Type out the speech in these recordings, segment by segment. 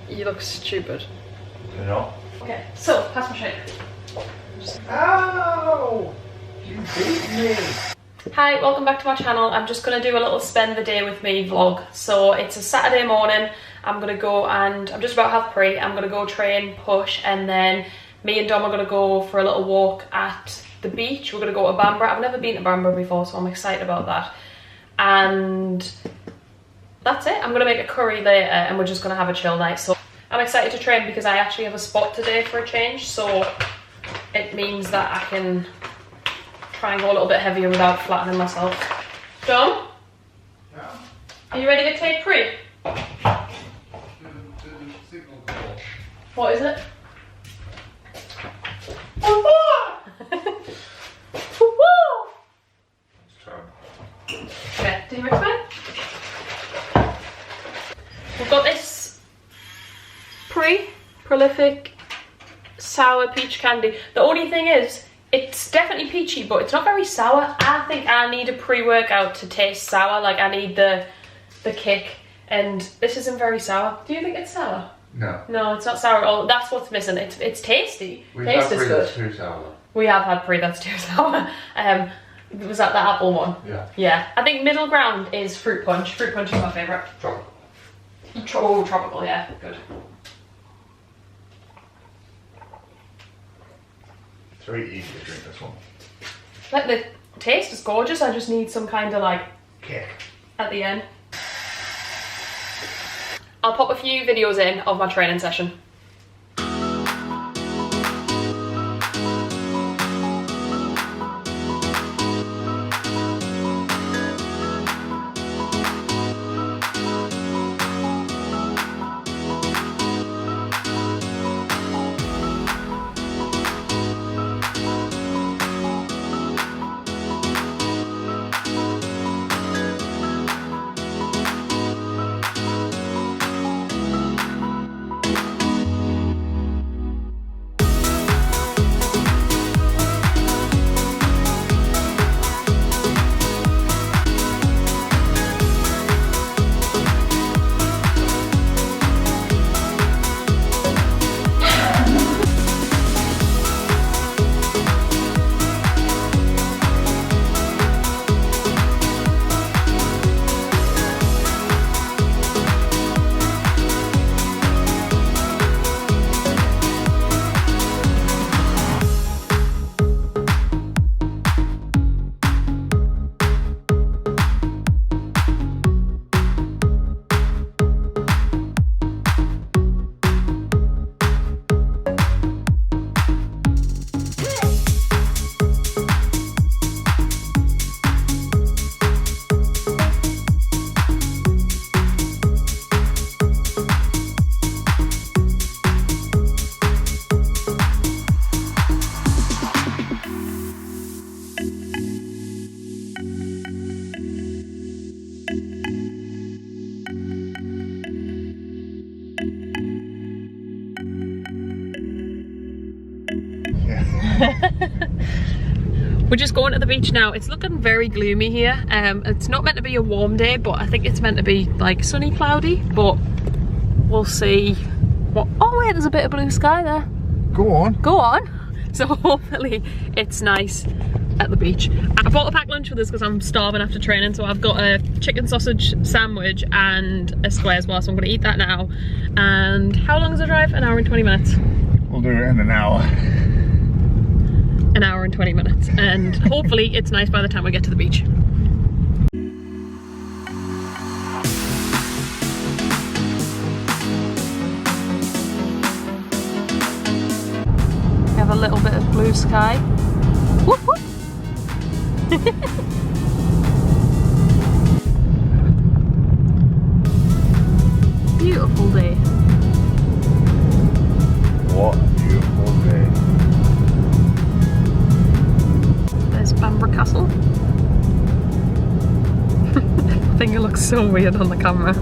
You look stupid. You know? Okay, so pass my shake. Ow! You beat me! Hi, welcome back to my channel. I'm just going to do a little spend the day with me vlog. So it's a Saturday morning. I'm going to go and I'm just about to have pre. I'm going to go train, push, and then me and Dom are going to go for a little walk at the beach. We're going to go to Bamborough. I've never been to Bamborough before, so I'm excited about that. And that's it. I'm going to make a curry later and we're just going to have a chill night. So I'm excited to train because I actually have a spot today for a change. So it means that I can try and go a little bit heavier without flattening myself. Dom? Yeah? Are you ready to take pre? What is it? Okay, do you recommend? We've got this prolific sour peach candy. The only thing is, it's definitely peachy, but it's not very sour. I think I need a pre-workout to taste sour. Like I need the kick, and this isn't very sour. Do you think it's sour? No. No, it's not sour at all. That's what's missing. It's tasty. Taste is good. Too sour. We have had pre that's too sour. Was that the apple one? Yeah. Yeah. I think middle ground is fruit punch. Fruit punch is my favourite. Tropical. Oh, tropical, yeah, good. It's very easy to drink this one. Like the taste is gorgeous. I just need some kind of like Kick. at the end. I'll pop a few videos in of my training session. We're just going to the beach now. It's looking very gloomy here. It's not meant to be a warm day, but I think it's meant to be like sunny, cloudy, but we'll see what. Oh wait, there's a bit of blue sky there. Go on. Go on. So hopefully it's nice at the beach. I bought a packed lunch for this because I'm starving after training, so I've got a chicken sausage sandwich and a square as well, so I'm going to eat that now. And how long is the drive? An hour and 20 minutes. We'll do it in an hour. An hour and 20 minutes, and hopefully it's nice by the time we get to the beach. We have a little bit of blue sky. Whoop, whoop. Beautiful day. What a beautiful day. There's Bamborough Castle. I think it looks so weird on the camera.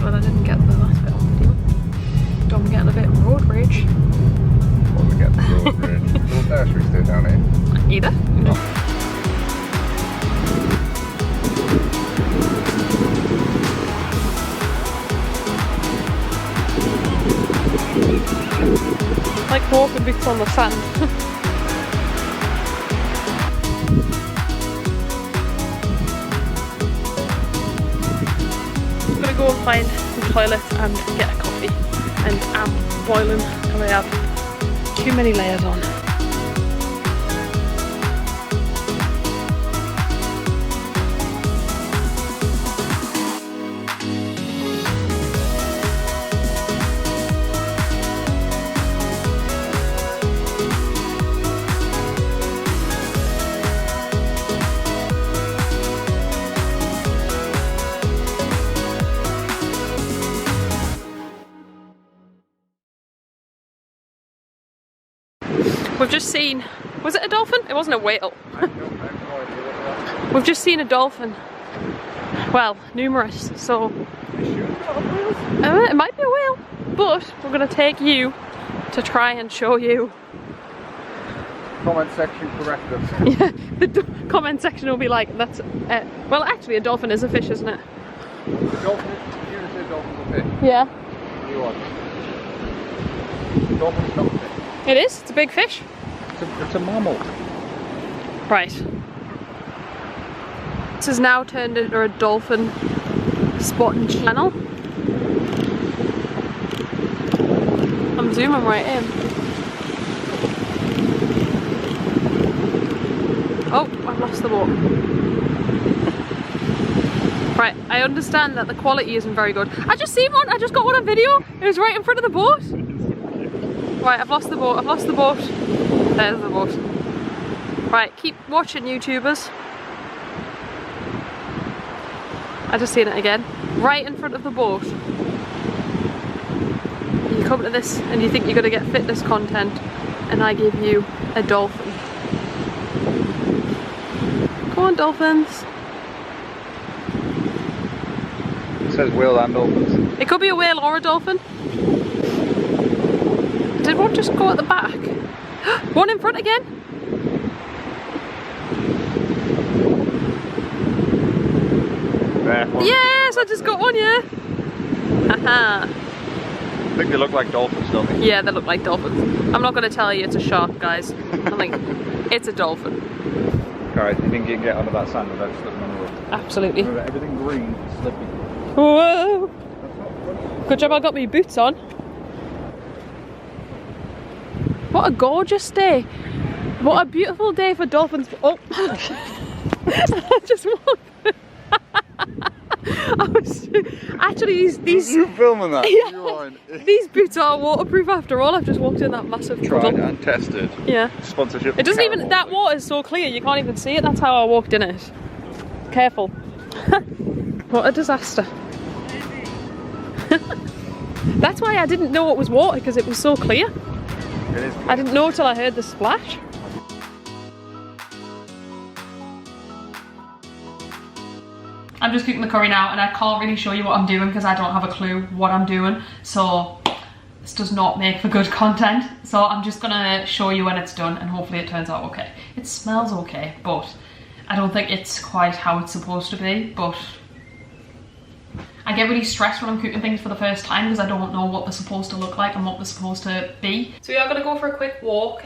But I didn't get the last bit on video. Don't get a bit of road rage. Wasn't getting the road rage. Don't dare should we stay down here? Either. Oh. walking boots on the sand. I'm gonna go and find the toilet and get a coffee. And I'm boiling and I have too many layers on. We've just seen, was it a dolphin? It wasn't a whale. We've just seen a dolphin. Well, numerous, so. It might be a whale, but we're going to take you to try and show you. Comment section correct us. Yeah, the comment section will be like, that's, well actually a dolphin is a fish, isn't it? Dolphin, you say dolphin's a fish. Yeah. You are. Dolphin's not a fish. It is, it's a big fish. It's a mammal. Right. This has now turned into a dolphin spotting channel. I'm zooming right in. Oh, I've lost the boat. Right, I understand that the quality isn't very good. I just seen one, I just got one on video. It was right in front of the boat. Right, I've lost the boat, I've lost the boat. There's the boat. Right, keep watching YouTubers. I just seen it again. Right in front of the boat. You come to this and you think you're going to get fitness content and I give you a dolphin. Come on dolphins. It says whale and dolphins. It could be a whale or a dolphin. Did one just go at the back? One in front again? There, Yes, I just got one, yeah. Haha. I think they look like dolphins, don't they? Yeah, they look like dolphins. I'm not going to tell you it's a shark, guys. I'm like, it's a dolphin. Alright, you think you can get under that sand without slipping on the road? Absolutely. Remember, everything green is slippy. Whoa! Good job I got my boots on. What a gorgeous day. What a beautiful day for dolphins. Oh! I just walked. I was actually these. You filming that? Yeah, these boots are waterproof after all. I've just walked in that massive puddle. Tried and tested. Yeah. Sponsorship. It doesn't even. That water is so clear you can't even see it. That's how I walked in it. Careful. What a disaster. That's why I didn't know it was water, because it was so clear. It is. I didn't know till I heard the splash. I'm just cooking the curry now and I can't really show you what I'm doing because I don't have a clue what I'm doing. So this does not make for good content. So I'm just gonna show you when it's done and hopefully it turns out okay. It smells okay, but I don't think it's quite how it's supposed to be, but I get really stressed when I'm cooking things for the first time because I don't know what they're supposed to look like and what they're supposed to be. So we are gonna go for a quick walk,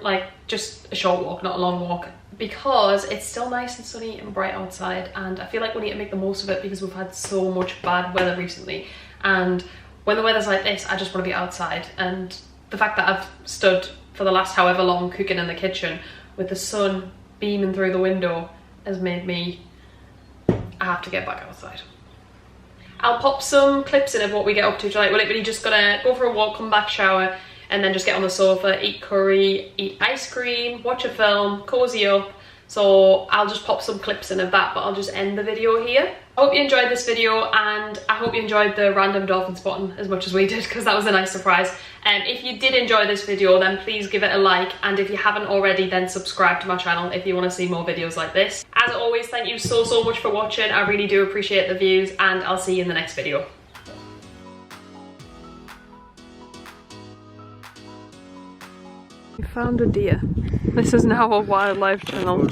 like just a short walk, not a long walk, because it's still nice and sunny and bright outside and I feel like we need to make the most of it because we've had so much bad weather recently, and when the weather's like this I just want to be outside, and the fact that I've stood for the last however long cooking in the kitchen with the sun beaming through the window has made me, I have to get back outside. I'll pop some clips in of what we get up to tonight. We're literally just gonna go for a walk, come back, shower, and then just get on the sofa, eat curry, eat ice cream, watch a film, cozy up. So I'll just pop some clips in of that, but I'll just end the video here. I hope you enjoyed this video and I hope you enjoyed the random dolphin spotting as much as we did, because that was a nice surprise. If you did enjoy this video, then please give it a like, and if you haven't already, then subscribe to my channel if you want to see more videos like this. As always, thank you so much for watching. I really do appreciate the views, and I'll see you in the next video. We found a deer. This is now a wildlife channel.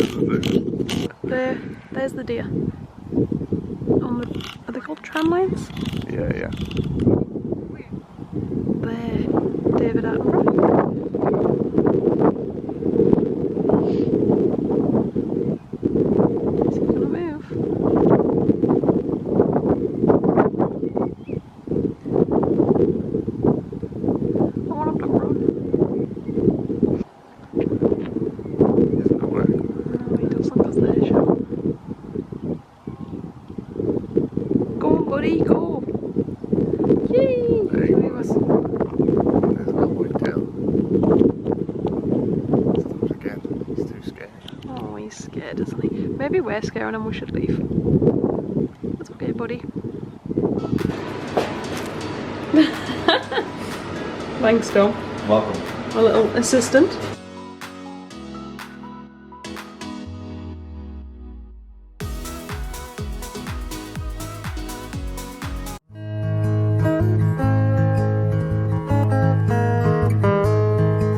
There's the deer. On the, are they called tram lines? Yeah. There, David Attenborough. Maybe we're scaring him, we should leave. It's okay, buddy. Thanks, Dom. Welcome. Our little assistant.